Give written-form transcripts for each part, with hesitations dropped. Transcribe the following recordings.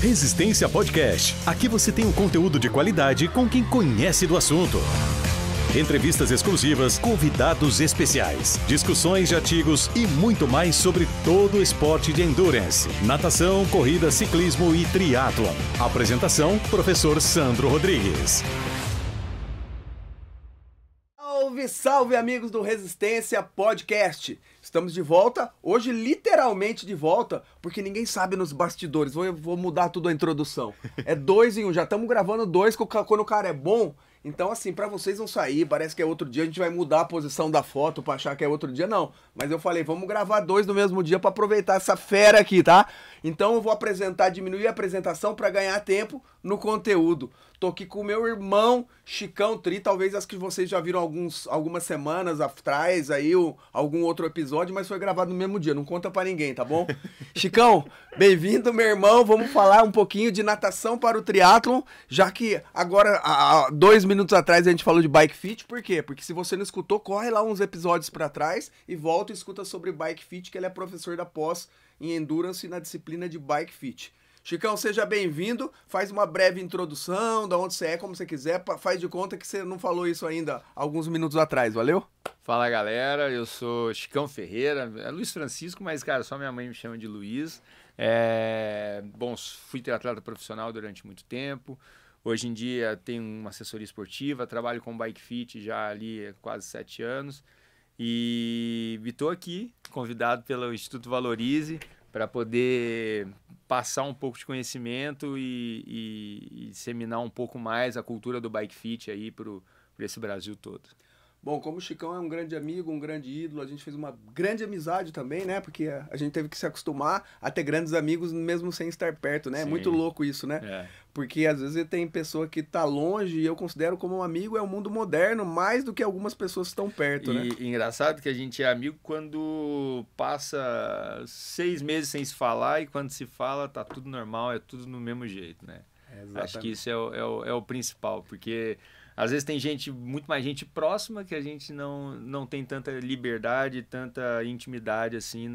Resistência Podcast. Aqui você tem um conteúdo de qualidade com quem conhece do assunto. Entrevistas exclusivas, convidados especiais, discussões de artigos e muito mais sobre todo o esporte de endurance, natação, corrida, ciclismo e triatlon. Apresentação, professor Sandro Rodrigues. Salve, salve amigos do Resistência Podcast. Estamos de volta, hoje literalmente de volta, porque ninguém sabe nos bastidores, vou mudar tudo a introdução. É 2 em 1, já estamos gravando 2 quando o cara é bom. Então assim, pra vocês não sair, parece que é outro dia, a gente vai mudar a posição da foto pra achar que é outro dia, não. Mas eu falei, vamos gravar 2 no mesmo dia pra aproveitar essa fera aqui, tá? Então eu vou diminuir a apresentação pra ganhar tempo no conteúdo. Tô aqui com o meu irmão Chicão Tri, talvez as que vocês já viram algumas semanas atrás aí, algum outro episódio, mas foi gravado no mesmo dia, não conta pra ninguém, tá bom? Chicão, bem-vindo, meu irmão, vamos falar um pouquinho de natação para o triatlon, já que agora, há 2 minutos atrás a gente falou de bike fit, por quê? Porque se você não escutou, corre lá uns episódios pra trás e volta e escuta sobre bike fit, que ele é professor da pós em endurance na disciplina de bike fit. Chicão, seja bem-vindo, faz uma breve introdução, da onde você é, como você quiser, faz de conta que você não falou isso ainda alguns minutos atrás, valeu? Fala galera, eu sou Chicão Ferreira, é Luiz Francisco, mas cara, só minha mãe me chama de Luiz. Bom, fui triatleta profissional durante muito tempo, hoje em dia tenho uma assessoria esportiva, trabalho com bike fit já ali há quase 7 anos e estou aqui, convidado pelo Instituto Valorize, para poder passar um pouco de conhecimento e disseminar um pouco mais a cultura do bike fit aí por esse Brasil todo. Bom, como o Chicão é um grande amigo, um grande ídolo, a gente fez uma grande amizade também, né? Porque a gente teve que se acostumar a ter grandes amigos mesmo sem estar perto, né? É muito louco isso, né? É. Porque às vezes tem pessoa que tá longe e eu considero como um amigo, é o mundo moderno, mais do que algumas pessoas que estão perto, né? E engraçado que a gente é amigo quando passa 6 meses sem se falar e quando se fala tá tudo normal, é tudo no mesmo jeito, né? Acho que isso é o principal, porque às vezes tem muito mais gente próxima que a gente não tem tanta liberdade, tanta intimidade assim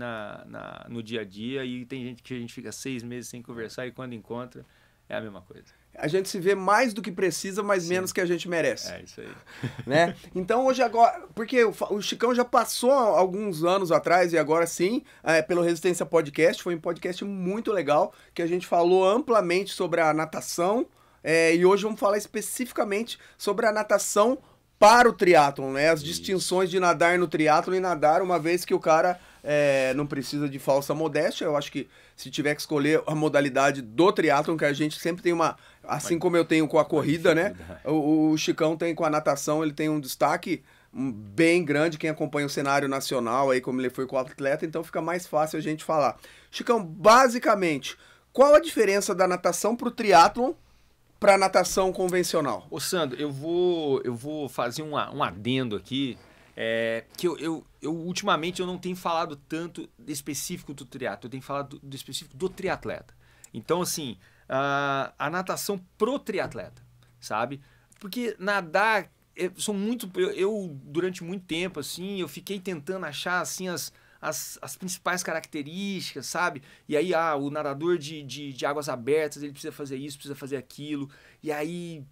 no dia a dia, e tem gente que a gente fica 6 meses sem conversar e quando encontra é a mesma coisa. A gente se vê mais do que precisa, mas Sim. menos que a gente merece. É isso aí. Né? Então hoje agora, porque o Chicão já passou alguns anos atrás e agora sim, pelo Resistência Podcast, foi um podcast muito legal, que a gente falou amplamente sobre a natação, e hoje vamos falar especificamente sobre a natação para o triatlon, né? As distinções de nadar no triatlon e nadar, uma vez que o cara não precisa de falsa modéstia. Eu acho que se tiver que escolher a modalidade do triatlon, que a gente sempre tem assim como eu tenho com a corrida, né? O Chicão tem com a natação, ele tem um destaque bem grande, quem acompanha o cenário nacional aí, como ele foi com o atleta, então fica mais fácil a gente falar. Chicão, basicamente, qual a diferença da natação para o triatlon para natação convencional? Ô Sandro, eu vou fazer um adendo aqui, que eu ultimamente eu não tenho falado tanto do específico do triatlo, eu tenho falado do específico do triatleta. Então assim, a natação pro triatleta, sabe? Porque nadar, eu durante muito tempo assim, eu fiquei tentando achar assim as principais características, sabe? E aí, o nadador de águas abertas, ele precisa fazer isso, precisa fazer aquilo. E aí,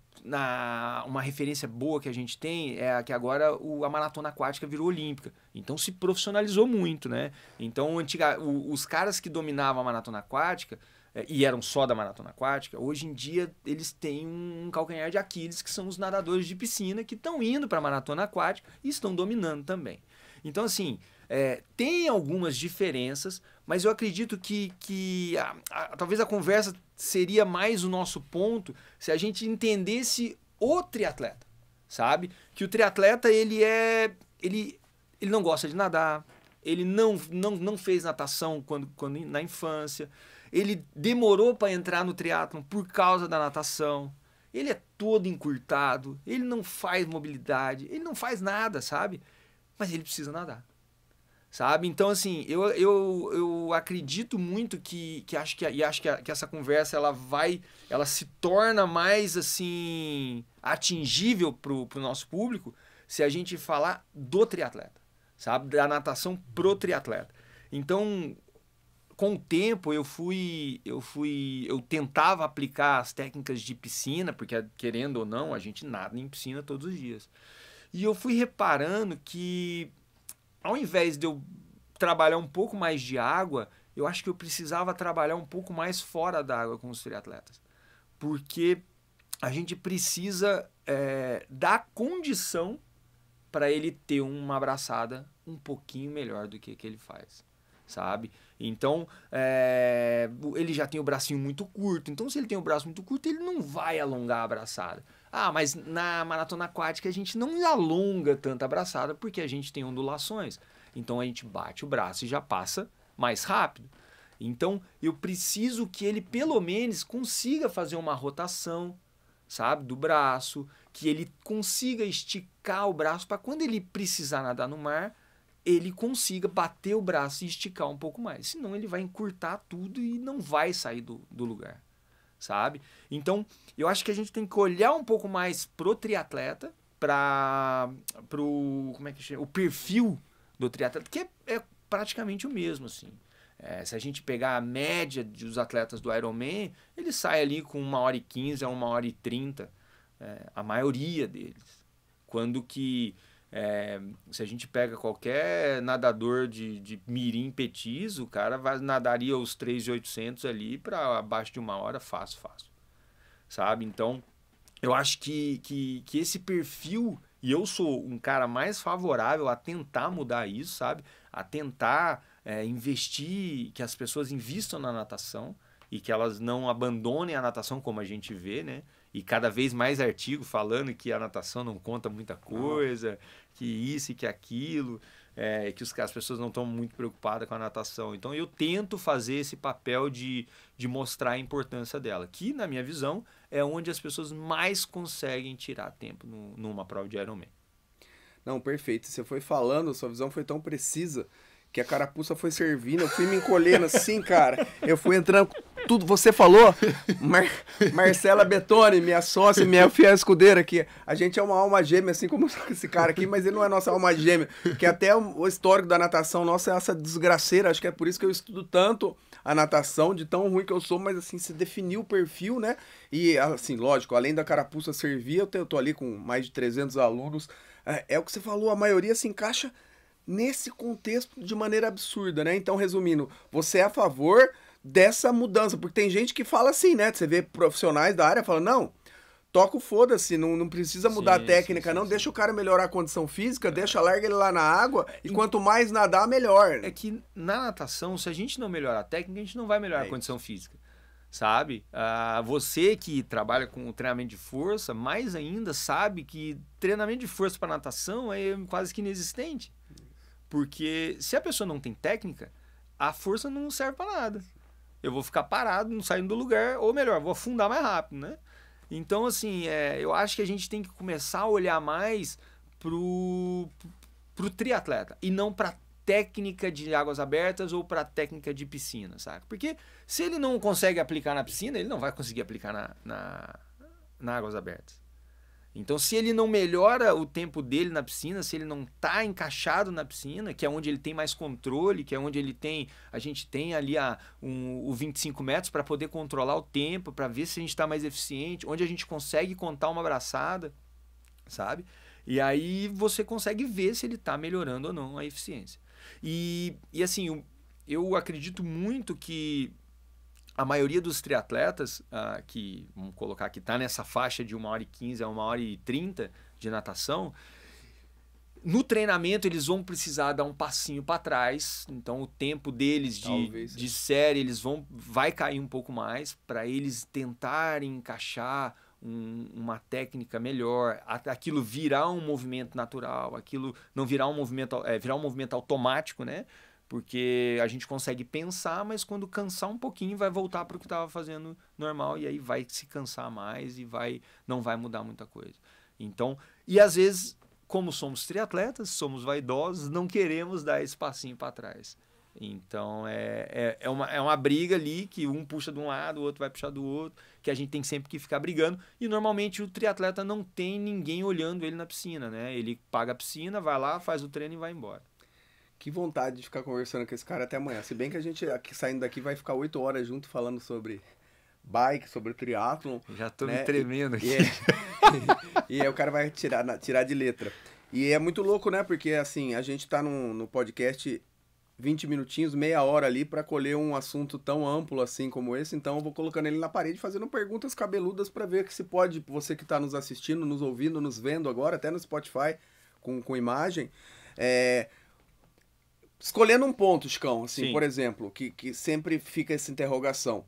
uma referência boa que a gente tem é que agora a maratona aquática virou olímpica. Então, se profissionalizou muito, né? Então, os caras que dominavam a maratona aquática, e eram só da maratona aquática, hoje em dia eles têm um calcanhar de Aquiles, que são os nadadores de piscina, que estão indo para a maratona aquática e estão dominando também. Então, assim, tem algumas diferenças, mas eu acredito que talvez a conversa seria mais o nosso ponto se a gente entendesse o triatleta, sabe? Que o triatleta, ele não gosta de nadar, ele não fez natação quando na infância, ele demorou para entrar no triatlon por causa da natação, ele é todo encurtado, ele não faz mobilidade, ele não faz nada, sabe? Mas ele precisa nadar, sabe? Então, assim, eu acredito muito que acho que essa conversa ela se torna mais assim atingível pro nosso público se a gente falar do triatleta, sabe? Da natação pro triatleta. Então, com o tempo eu tentava aplicar as técnicas de piscina, porque querendo ou não, a gente nada em piscina todos os dias. E eu fui reparando que ao invés de eu trabalhar um pouco mais de água, eu acho que eu precisava trabalhar um pouco mais fora da água com os triatletas. Porque a gente precisa dar condição para ele ter uma abraçada um pouquinho melhor do que ele faz, sabe? Então, ele já tem o bracinho muito curto. Então, se ele tem o braço muito curto, ele não vai alongar a abraçada. Ah, mas na maratona aquática a gente não alonga tanta abraçada porque a gente tem ondulações. Então, a gente bate o braço e já passa mais rápido. Então, eu preciso que ele, pelo menos, consiga fazer uma rotação, sabe, do braço, que ele consiga esticar o braço para quando ele precisar nadar no mar, ele consiga bater o braço e esticar um pouco mais. Senão, ele vai encurtar tudo e não vai sair do lugar, sabe? Então, eu acho que a gente tem que olhar um pouco mais pro triatleta, como é que chama? O perfil do triatleta, que é praticamente o mesmo, assim. Se a gente pegar a média dos atletas do Ironman, ele sai ali com 1h15 a 1h30, a maioria deles. Quando que, se a gente pega qualquer nadador de mirim petis, o cara nadaria os 3.800 ali para abaixo de 1 hora, fácil. Sabe? Então, eu acho que esse perfil, e eu sou um cara mais favorável a tentar mudar isso, sabe? A tentar investir, que as pessoas invistam na natação e que elas não abandonem a natação como a gente vê, né? E cada vez mais artigo falando que a natação não conta muita coisa, que isso e que aquilo, que as pessoas não estão muito preocupadas com a natação. Então eu tento fazer esse papel de mostrar a importância dela, que na minha visão é onde as pessoas mais conseguem tirar tempo numa prova de Ironman. Não, perfeito. Você foi falando, sua visão foi tão precisa que a carapuça foi servindo, eu fui me encolhendo assim, cara. Eu fui entrando, tudo. Você falou, Marcela Betoni, minha sócia, minha fiel escudeira aqui. A gente é uma alma gêmea, assim como esse cara aqui, mas ele não é nossa alma gêmea. Que até o histórico da natação nossa é essa desgraceira. Acho que é por isso que eu estudo tanto a natação, de tão ruim que eu sou, mas assim, se definiu o perfil, né? E assim, lógico, além da carapuça servir, eu tô ali com mais de 300 alunos. É o que você falou, a maioria se encaixa nesse contexto de maneira absurda, né? Então, resumindo, você é a favor dessa mudança, porque tem gente que fala assim, né? Você vê profissionais da área falando, não, toca o foda-se, não precisa mudar a técnica, não, deixa o cara melhorar a condição física, larga ele lá na água, e quanto mais nadar, melhor. É que na natação, se a gente não melhorar a técnica, a gente não vai melhorar a condição física, sabe? Você que trabalha com treinamento de força, mais ainda sabe que treinamento de força para natação é quase que inexistente. Porque se a pessoa não tem técnica, a força não serve para nada. Eu vou ficar parado, não saindo do lugar, ou melhor, vou afundar mais rápido, né? Então, assim, eu acho que a gente tem que começar a olhar mais pro triatleta e não para técnica de águas abertas ou para técnica de piscina, sabe? Porque se ele não consegue aplicar na piscina, ele não vai conseguir aplicar na águas abertas. Então, se ele não melhora o tempo dele na piscina, se ele não está encaixado na piscina, que é onde ele tem mais controle, que é onde a gente tem ali o 25 metros para poder controlar o tempo, para ver se a gente está mais eficiente, onde a gente consegue contar uma braçada, sabe? E aí você consegue ver se ele está melhorando ou não a eficiência. E assim, eu acredito muito que a maioria dos triatletas, que, vamos colocar que está nessa faixa de 1h15 a 1h30 de natação, no treinamento eles vão precisar dar um passinho para trás, então o tempo deles de série vai cair um pouco mais para eles tentarem encaixar uma técnica melhor, aquilo virar um movimento natural, aquilo não virar um movimento automático, né? Porque a gente consegue pensar, mas quando cansar um pouquinho vai voltar para o que estava fazendo normal e aí vai se cansar mais e não vai mudar muita coisa. Então, e às vezes, como somos triatletas, somos vaidosos, não queremos dar esse passinho para trás. Então, é uma briga ali que um puxa de um lado, o outro vai puxar do outro, que a gente tem sempre que ficar brigando. E normalmente o triatleta não tem ninguém olhando ele na piscina, né? Ele paga a piscina, vai lá, faz o treino e vai embora. Que vontade de ficar conversando com esse cara até amanhã. Se bem que a gente aqui, saindo daqui vai ficar 8 horas junto falando sobre bike, sobre triatlon. Já tô né? me tremendo aqui. E aí o cara vai tirar de letra. E é muito louco, né? Porque assim, a gente tá no podcast 20 minutinhos, meia hora ali pra colher um assunto tão amplo assim como esse. Então eu vou colocando ele na parede, fazendo perguntas cabeludas pra ver que se pode, você que tá nos assistindo, nos ouvindo, nos vendo agora, até no Spotify com imagem, escolhendo um ponto, Chicão, assim, Sim. por exemplo, que sempre fica essa interrogação.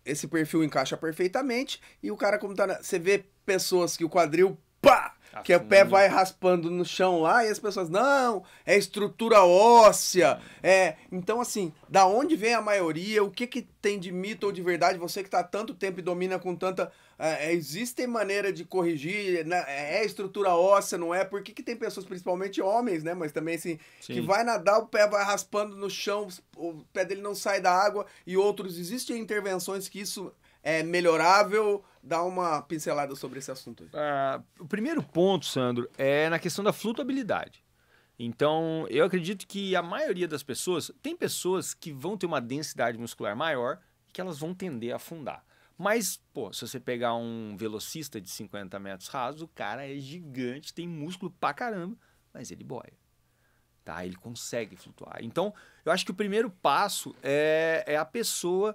Esse perfil encaixa perfeitamente e o cara, como tá. Você vê pessoas que o quadril, pá! Que o pé vai raspando no chão lá e as pessoas, não, é estrutura óssea. Então, assim, da onde vem a maioria? O que tem de mito ou de verdade? Você que tá há tanto tempo e domina com tanta. Existem maneiras de corrigir, né? É estrutura óssea, não é? Por que tem pessoas, principalmente homens, né? Mas também, assim, Sim. que vai nadar, o pé vai raspando no chão, o pé dele não sai da água e outros. Existem intervenções que isso é melhorável? Dá uma pincelada sobre esse assunto aí. O primeiro ponto, Sandro, é na questão da flutuabilidade. Então, eu acredito que a maioria das pessoas, tem pessoas que vão ter uma densidade muscular maior e que elas vão tender a afundar. Mas, pô, se você pegar um velocista de 50 metros rasos, o cara é gigante, tem músculo pra caramba, mas ele boia. Tá? Ele consegue flutuar. Então, eu acho que o primeiro passo é a pessoa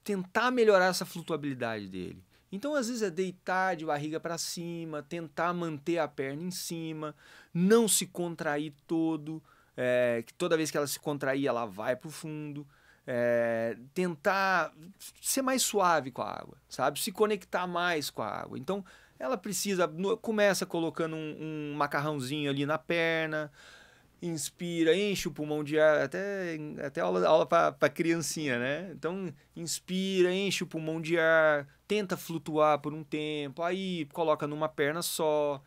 tentar melhorar essa flutuabilidade dele. Então, às vezes, é deitar de barriga para cima, tentar manter a perna em cima, não se contrair todo, que toda vez que ela se contrair, ela vai para o fundo. Tentar ser mais suave com a água, sabe? Se conectar mais com a água. Então, ela começa colocando um macarrãozinho ali na perna, inspira, enche o pulmão de ar, até aula para criancinha, né? Então, inspira, enche o pulmão de ar, tenta flutuar por um tempo, aí coloca numa perna só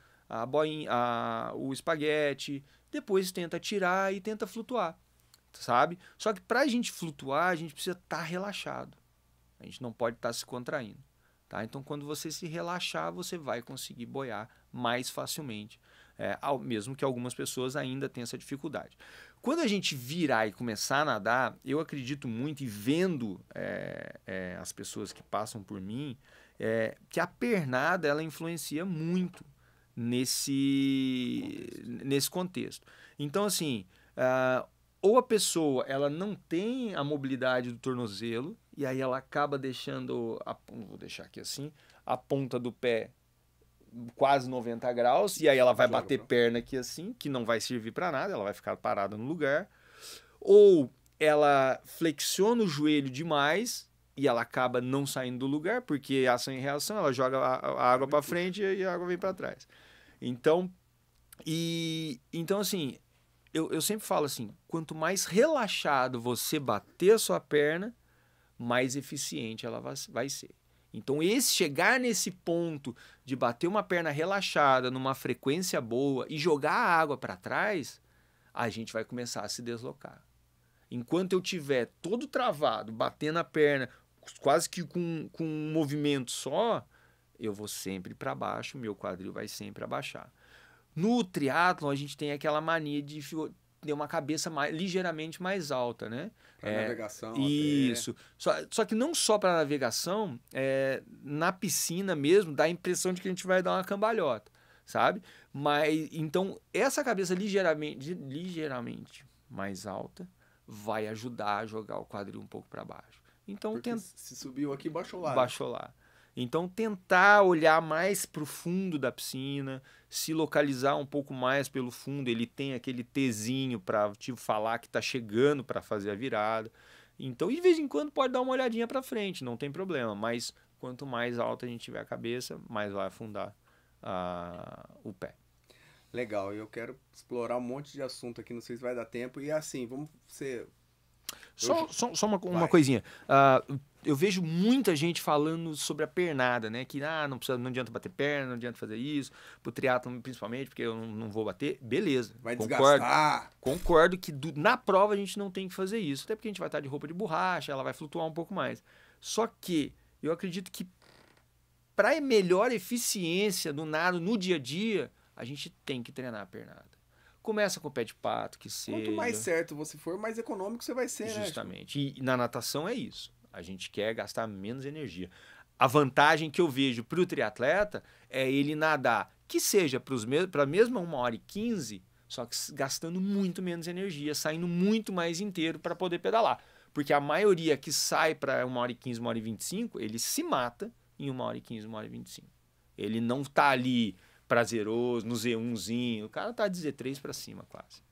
o espaguete, depois tenta tirar e tenta flutuar, sabe? Só que para a gente flutuar, a gente precisa estar relaxado, a gente não pode estar se contraindo, tá? Então, quando você se relaxar, você vai conseguir boiar mais facilmente. Mesmo que algumas pessoas ainda tenham essa dificuldade. Quando a gente virar e começar a nadar, eu acredito muito, e vendo as pessoas que passam por mim, que a pernada ela influencia muito nesse contexto. Então, assim, ou a pessoa ela não tem a mobilidade do tornozelo, e aí ela acaba deixando, vou deixar aqui assim, a ponta do pé quase 90 graus, e aí ela vai bater perna aqui assim, que não vai servir para nada, ela vai ficar parada no lugar. Ou ela flexiona o joelho demais e ela acaba não saindo do lugar, porque ação e reação, ela joga a água para frente e a água vem para trás. Então, assim, eu sempre falo assim, quanto mais relaxado você bater a sua perna, mais eficiente ela vai ser. Então, chegar nesse ponto de bater uma perna relaxada, numa frequência boa e jogar a água para trás, a gente vai começar a se deslocar. Enquanto eu tiver todo travado, batendo a perna, quase que com um movimento só, eu vou sempre para baixo, meu quadril vai sempre abaixar. No triatlon, a gente tem aquela mania de ter uma cabeça ligeiramente mais alta, né? Para navegação. Isso. Só que não só para navegação, na piscina mesmo, dá a impressão de que a gente vai dar uma cambalhota, sabe? Mas, então, essa cabeça ligeiramente mais alta vai ajudar a jogar o quadril um pouco para baixo. Então, se subiu aqui, baixou lá. Baixou lá. Então, tentar olhar mais para o fundo da piscina, se localizar um pouco mais pelo fundo. Ele tem aquele Tzinho para te falar que está chegando para fazer a virada. Então, de vez em quando, pode dar uma olhadinha para frente, não tem problema. Mas quanto mais alta a gente tiver a cabeça, mais vai afundar o pé. Legal, eu quero explorar um monte de assunto aqui, não sei se vai dar tempo. E assim, vamos ser... Só uma coisinha. Eu vejo muita gente falando sobre a pernada, né? Que não adianta bater perna, não adianta fazer isso. Pro triatlon, principalmente, porque eu não vou bater. Beleza. Vai desgastar. Concordo que na prova a gente não tem que fazer isso. Até porque a gente vai estar de roupa de borracha, ela vai flutuar um pouco mais. Só que eu acredito que para melhor eficiência do nado no dia a dia, a gente tem que treinar a pernada. Começa com o pé de pato, que seja... Quanto mais certo você for, mais econômico você vai ser, né? Justamente. E na natação é isso. A gente quer gastar menos energia. A vantagem que eu vejo para o triatleta é ele nadar, que seja para a mesma 1h15, só que gastando muito menos energia, saindo muito mais inteiro para poder pedalar. Porque a maioria que sai para 1h15, 1h25, ele se mata em 1h15, 1h25. Ele não tá ali prazeroso, no Z1zinho. O cara tá de Z3 para cima quase.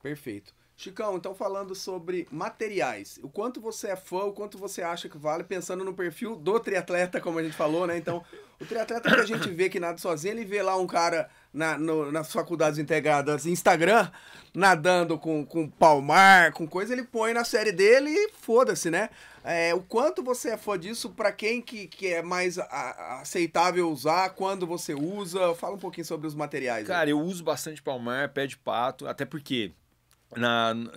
Perfeito. Chicão, então falando sobre materiais, o quanto você é fã, o quanto você acha que vale, pensando no perfil do triatleta, como a gente falou, né? Então, o triatleta que a gente vê que nada sozinho, ele vê lá um cara nas faculdades integradas Instagram, nadando com palmar, com coisa, ele põe na série dele e foda-se, né? O quanto você é fã disso, pra quem que é mais aceitável usar, quando você usa, fala um pouquinho sobre os materiais. Cara, eu uso bastante palmar, pé de pato, até porque...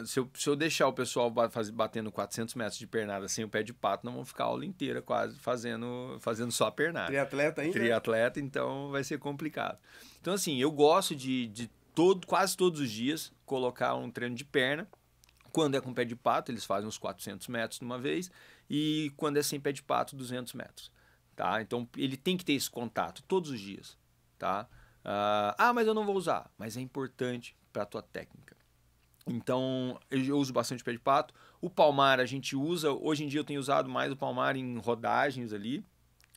Se eu deixar o pessoal batendo 400 metros de pernada sem o pé de pato, não vão ficar a aula inteira quase fazendo só a pernada. Triatleta ainda? Triatleta, então vai ser complicado. Então, assim, eu gosto de quase todos os dias colocar um treino de perna. Quando é com pé de pato, eles fazem uns 400 metros de uma vez. E quando é sem pé de pato, 200 metros. Tá? Então, ele tem que ter esse contato todos os dias. Tá? Mas eu não vou usar. Mas é importante para a tua técnica. Então, eu uso bastante pé de pato. O palmar a gente usa, hoje em dia eu tenho usado mais o palmar em rodagens ali.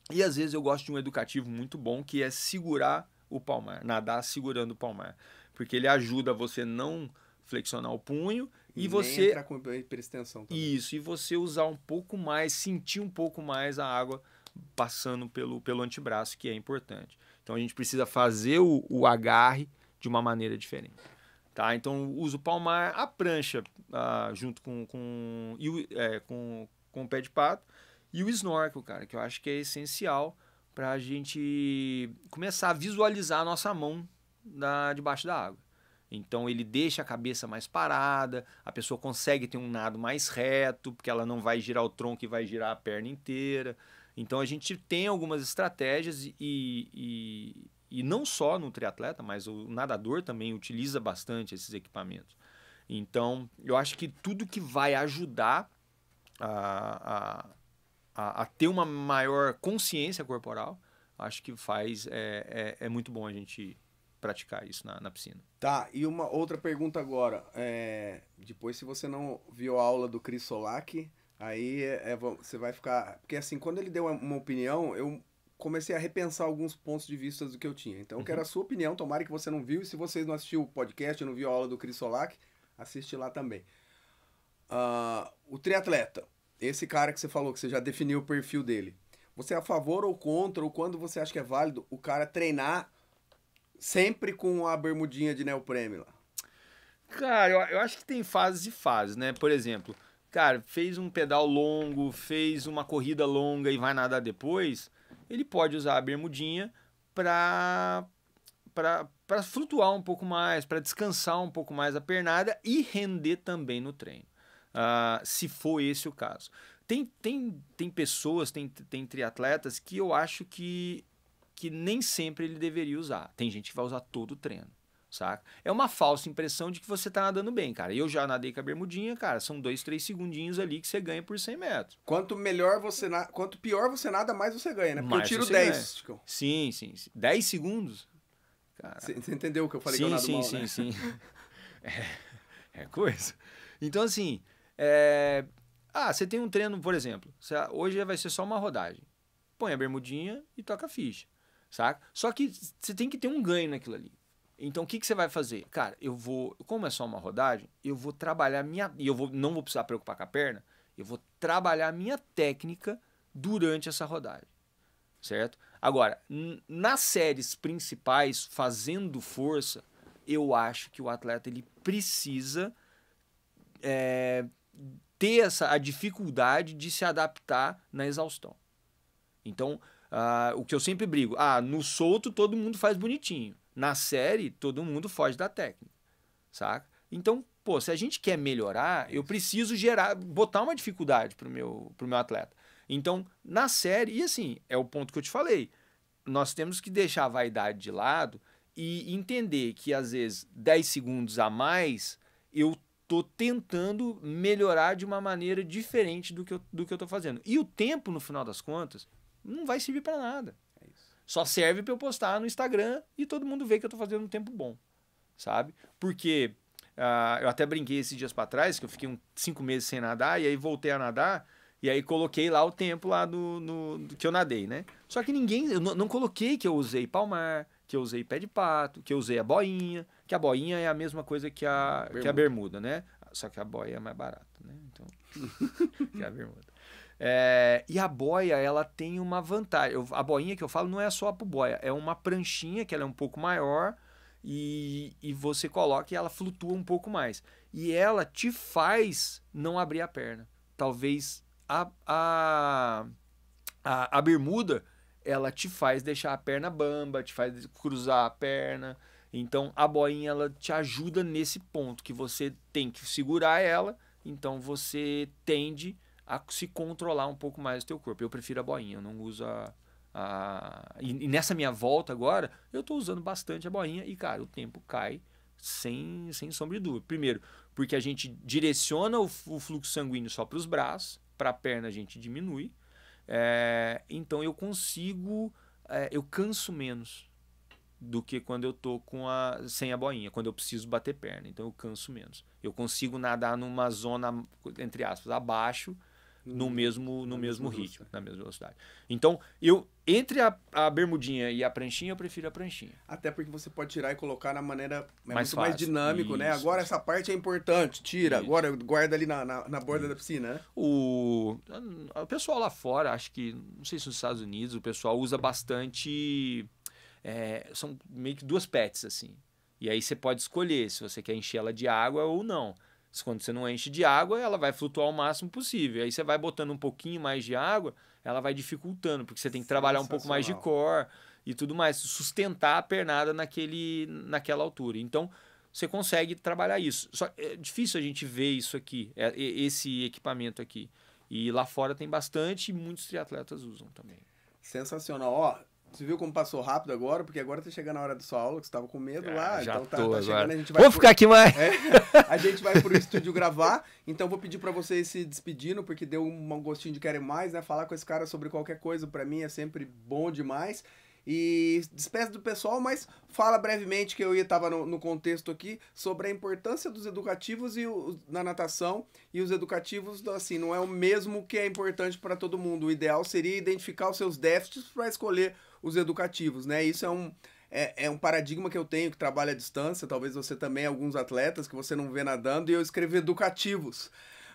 E às vezes eu gosto de um educativo muito bom, que é segurar o palmar, nadar segurando o palmar. Porque ele ajuda você não flexionar o punho e você... entrar com hiperextensão também. Isso, e você usar um pouco mais, sentir um pouco mais a água passando pelo antebraço, que é importante. Então a gente precisa fazer o agarre de uma maneira diferente. Tá, então uso o palmar, a prancha junto com o pé de pato e o snorkel, cara, que eu acho que é essencial para a gente começar a visualizar a nossa mão debaixo da água. Então ele deixa a cabeça mais parada, a pessoa consegue ter um nado mais reto, porque ela não vai girar o tronco e vai girar a perna inteira. Então a gente tem algumas estratégias e não só no triatleta, mas o nadador também utiliza bastante esses equipamentos. Então, eu acho que tudo que vai ajudar a ter uma maior consciência corporal, acho que é muito bom a gente praticar isso na piscina. Tá, e uma outra pergunta agora. Depois, se você não viu a aula do Chris Solak, aí você vai ficar... Porque assim, quando ele deu uma opinião, eu comecei a repensar alguns pontos de vista do que eu tinha. Então, eu quero a sua opinião, tomara que você não viu. E se vocês não assistiu o podcast, não viu a aula do Chris Solak, assiste lá também. O triatleta, esse cara que você falou, que você já definiu o perfil dele, você é a favor ou contra, ou quando você acha que é válido, o cara treinar sempre com a bermudinha de neoprene lá? Cara, eu acho que tem fases e fases, né? Por exemplo, cara, fez um pedal longo, fez uma corrida longa e vai nadar depois... Ele pode usar a bermudinha para flutuar um pouco mais, para descansar um pouco mais a pernada e render também no treino, se for esse o caso. Tem pessoas, tem triatletas que eu acho que nem sempre ele deveria usar. Tem gente que vai usar todo o treino, saca? É uma falsa impressão de que você tá nadando bem, cara. Eu já nadei com a bermudinha, cara, são 2, 3 segundinhos ali que você ganha por 100 metros. Quanto pior você nada, mais você ganha, né? Porque mais eu tiro 10. Chico. Sim. 10 segundos? Você entendeu o que eu falei? Sim, que eu nado mal, né? Sim. É coisa. Então, assim, você tem um treino, por exemplo, hoje vai ser só uma rodagem. Põe a bermudinha e toca a ficha, saca? Só que você tem que ter um ganho naquilo ali. Então, o que você vai fazer? Cara, como é só uma rodagem, eu vou trabalhar não vou precisar preocupar com a perna, eu vou trabalhar a minha técnica durante essa rodagem, certo? Agora, nas séries principais, fazendo força, eu acho que o atleta ele precisa ter a dificuldade de se adaptar na exaustão. Então, o que eu sempre brigo, no solto todo mundo faz bonitinho. Na série, todo mundo foge da técnica, saca? Então, se a gente quer melhorar, eu preciso botar uma dificuldade pro meu atleta. Então, na série, e assim, é o ponto que eu te falei, nós temos que deixar a vaidade de lado e entender que, às vezes, 10 segundos a mais, eu tô tentando melhorar de uma maneira diferente do que eu tô fazendo. E o tempo, no final das contas, não vai servir para nada. Só serve para eu postar no Instagram e todo mundo ver que eu tô fazendo um tempo bom, sabe? Porque eu até brinquei esses dias para trás, que eu fiquei 5 meses sem nadar, e aí voltei a nadar, e aí coloquei lá o tempo lá do que eu nadei, né? Só que eu não coloquei que eu usei palmar, que eu usei pé de pato, que eu usei a boinha, que a boinha é a mesma coisa que a bermuda, né? Só que a boia é mais barata, né? Então, que a bermuda. E a boia, ela tem uma vantagem. A boinha que eu falo não é só pro boia, é uma pranchinha que ela é um pouco maior e você coloca e ela flutua um pouco mais. E ela te faz não abrir a perna. Talvez a bermuda, ela te faz deixar a perna bamba, te faz cruzar a perna. Então a boinha, ela te ajuda nesse ponto, que você tem que segurar ela, então você tende a se controlar um pouco mais o teu corpo. Eu prefiro a boinha, eu não uso E nessa minha volta agora, eu tô usando bastante a boinha e, cara, o tempo cai sem sombra de dúvida. Primeiro, porque a gente direciona o fluxo sanguíneo só para os braços, para a perna a gente diminui. Então eu consigo, eu canso menos do que quando eu tô sem a boinha, quando eu preciso bater perna. Então eu canso menos. Eu consigo nadar numa zona, entre aspas, abaixo, no mesmo ritmo, na mesma velocidade. Então, entre a bermudinha e a pranchinha, eu prefiro a pranchinha. Até porque você pode tirar e colocar na maneira mais muito fácil. Mais dinâmico, Isso, né? Agora essa parte é importante, tira, Isso. agora guarda ali na borda da piscina, né? O pessoal lá fora, acho que, não sei se nos Estados Unidos, o pessoal usa bastante, são meio que 2 pets, assim. E aí você pode escolher se você quer encher ela de água ou não. Quando você não enche de água, ela vai flutuar o máximo possível. Aí você vai botando um pouquinho mais de água, ela vai dificultando, porque você tem que trabalhar um pouco mais de core e tudo mais, sustentar a pernada naquela altura. Então, você consegue trabalhar isso. Só é difícil a gente ver isso aqui, esse equipamento aqui. E lá fora tem bastante e muitos triatletas usam também. Sensacional. Ó, você viu como passou rápido agora? Porque agora tá chegando a hora da sua aula, que você tava com medo lá. Já então tá chegando, a gente vai... Vou ficar aqui mais. A gente vai pro estúdio gravar, então vou pedir pra vocês se despedindo, porque deu um gostinho de querer mais, né? Falar com esse cara sobre qualquer coisa, pra mim é sempre bom demais. E despeça do pessoal, mas fala brevemente, que eu estava no contexto aqui, sobre a importância dos educativos na natação, e os educativos, assim, não é o mesmo que é importante para todo mundo. O ideal seria identificar os seus déficits para escolher os educativos, né? Isso é um paradigma que eu tenho, que trabalha à distância, talvez você também, alguns atletas que você não vê nadando, e eu escrevi educativos.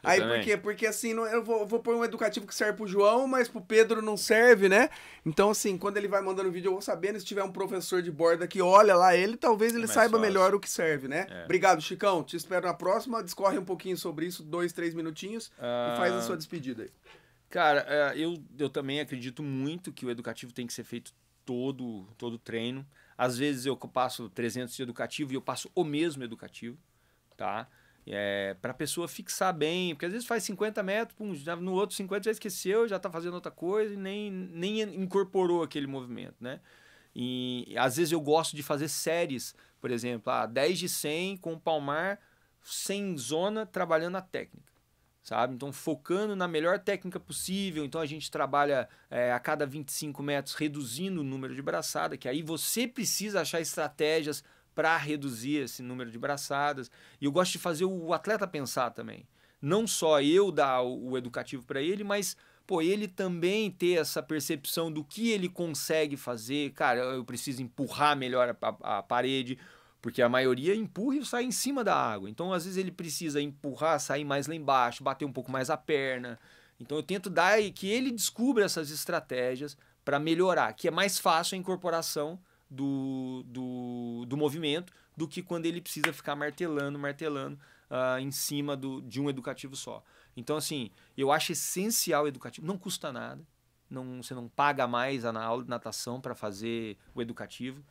Aí por quê? Porque assim, eu vou pôr um educativo que serve pro João, mas pro Pedro não serve, né? Então assim, quando ele vai mandando vídeo, eu vou sabendo, se tiver um professor de borda que olha lá ele, talvez ele saiba melhor o que serve, né? Obrigado, Chicão, te espero na próxima, discorre um pouquinho sobre isso, 2, 3 minutinhos, e faz a sua despedida aí. Cara, eu também acredito muito que o educativo tem que ser feito todo treino. Às vezes eu passo 300 de educativo e eu passo o mesmo educativo, tá? Para a pessoa fixar bem, porque às vezes faz 50 metros, pum, no outro 50 já esqueceu, já está fazendo outra coisa e nem incorporou aquele movimento, né? E às vezes eu gosto de fazer séries, por exemplo, 10 de 100 com palmar, sem zona, trabalhando a técnica, sabe? Então focando na melhor técnica possível, então a gente trabalha a cada 25 metros reduzindo o número de braçada, que aí você precisa achar estratégias para reduzir esse número de braçadas. E eu gosto de fazer o atleta pensar também. Não só eu dar o educativo para ele, mas ele também ter essa percepção do que ele consegue fazer. Cara, eu preciso empurrar melhor a parede, porque a maioria empurra e sai em cima da água. Então, às vezes, ele precisa empurrar, sair mais lá embaixo, bater um pouco mais a perna. Então, eu tento dar que ele descubra essas estratégias para melhorar, que é mais fácil a incorporação do movimento do que quando ele precisa ficar martelando em cima de um educativo só. Então, assim, eu acho essencial o educativo. Não custa nada. Você não paga mais na aula de natação para fazer o educativo.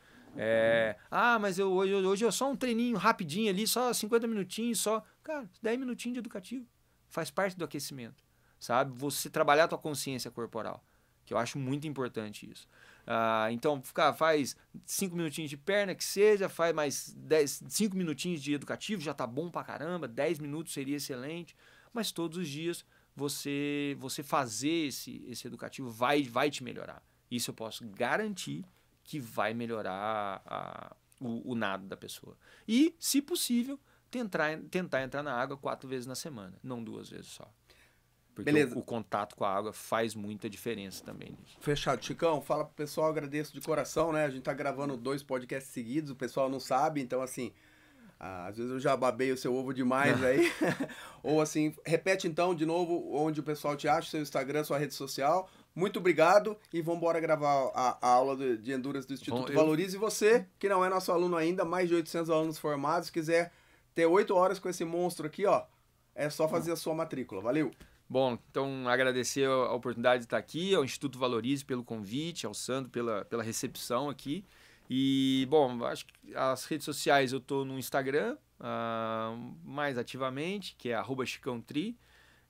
Mas hoje é só um treininho rapidinho ali, só 50 minutinhos, só... Cara, 10 minutinhos de educativo. Faz parte do aquecimento, sabe? Você trabalhar a tua consciência corporal. que eu acho muito importante isso. Então, faz 5 minutinhos de perna, que seja, faz mais 5 minutinhos de educativo, já tá bom pra caramba, 10 minutos seria excelente, mas todos os dias você fazer esse educativo vai te melhorar. Isso eu posso garantir que vai melhorar o nado da pessoa. E, se possível, tentar entrar na água 4 vezes na semana, não 2 vezes só. Porque o contato com a água faz muita diferença também nisso. Fechado. Chicão, fala pro pessoal, agradeço de coração, né? A gente tá gravando 2 podcasts seguidos, o pessoal não sabe, então assim, às vezes eu já babei o seu ovo demais aí. Ou assim, repete então de novo onde o pessoal te acha, seu Instagram, sua rede social. Muito obrigado e vamos embora gravar a aula de Endurance do Instituto Valorize. E você, que não é nosso aluno ainda, mais de 800 alunos formados, quiser ter 8 horas com esse monstro aqui, ó, é só fazer a sua matrícula. Valeu! Bom, então agradecer a oportunidade de estar aqui, ao Instituto Valorize pelo convite, ao Sandro pela recepção aqui. E, bom, acho que as redes sociais eu estou no Instagram, mais ativamente, que é @chicãotri.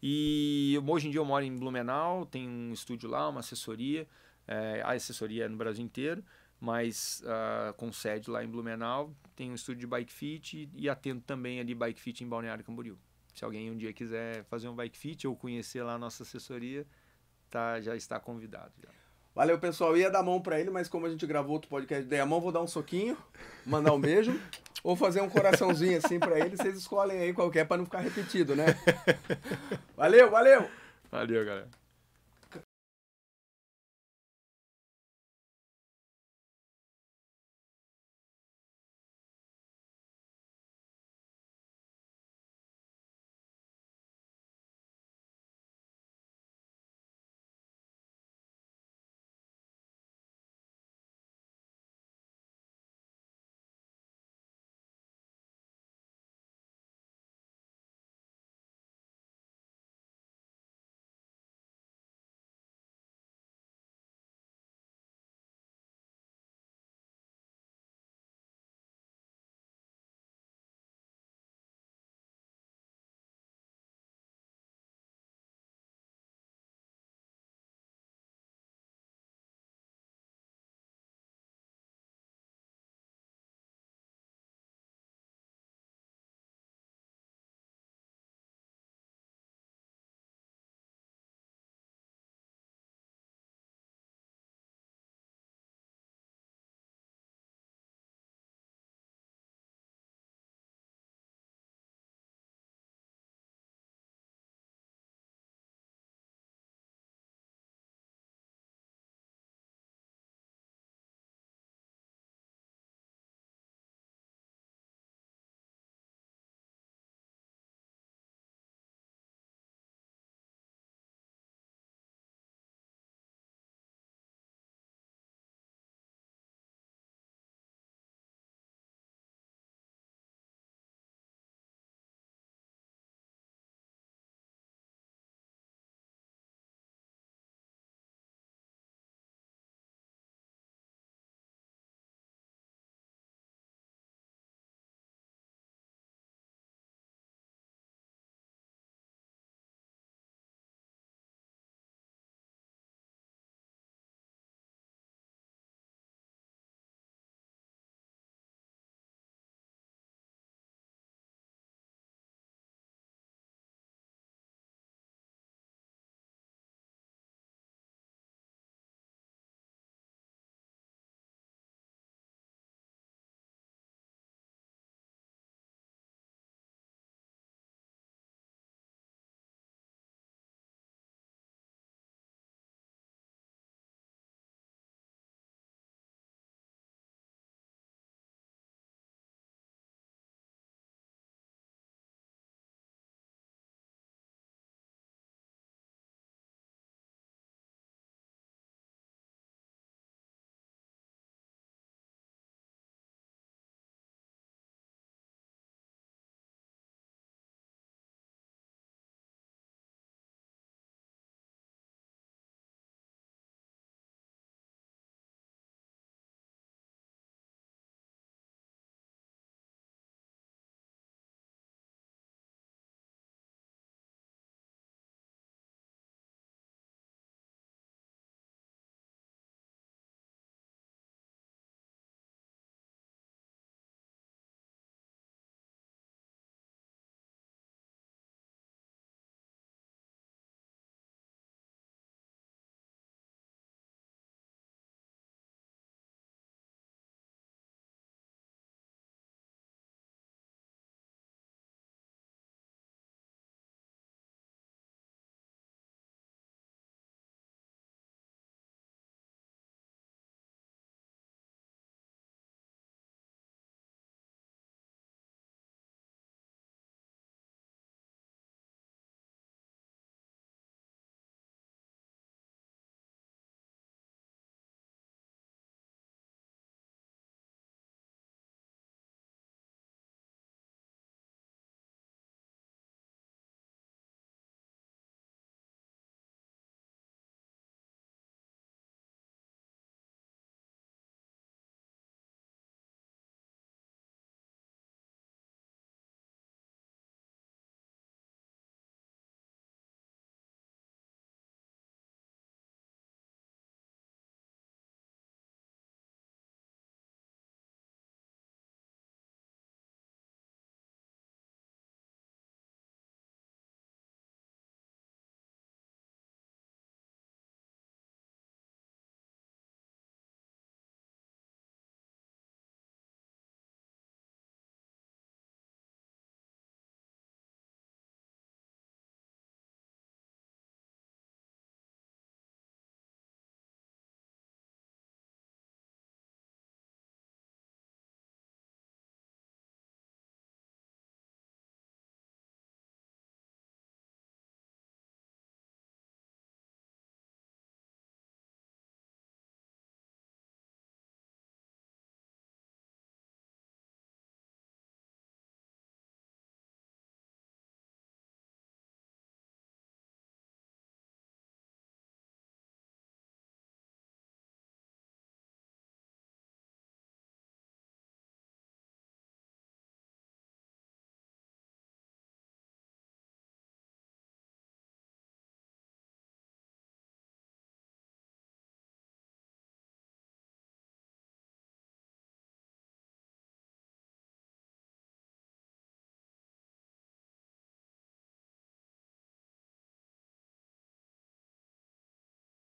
E hoje em dia eu moro em Blumenau, tenho um estúdio lá, uma assessoria. A assessoria é no Brasil inteiro, mas com sede lá em Blumenau. Tenho um estúdio de Bike Fit e atendo também ali Bike Fit em Balneário Camboriú. Se alguém um dia quiser fazer um Bike Fit ou conhecer lá a nossa assessoria, já está convidado. Já. Valeu, pessoal. Ia dar mão pra ele, mas como a gente gravou outro podcast, dei a mão, vou dar um soquinho, mandar um beijo, ou fazer um coraçãozinho assim pra ele. Vocês escolhem aí qualquer pra não ficar repetido, né? Valeu, valeu! Valeu, galera.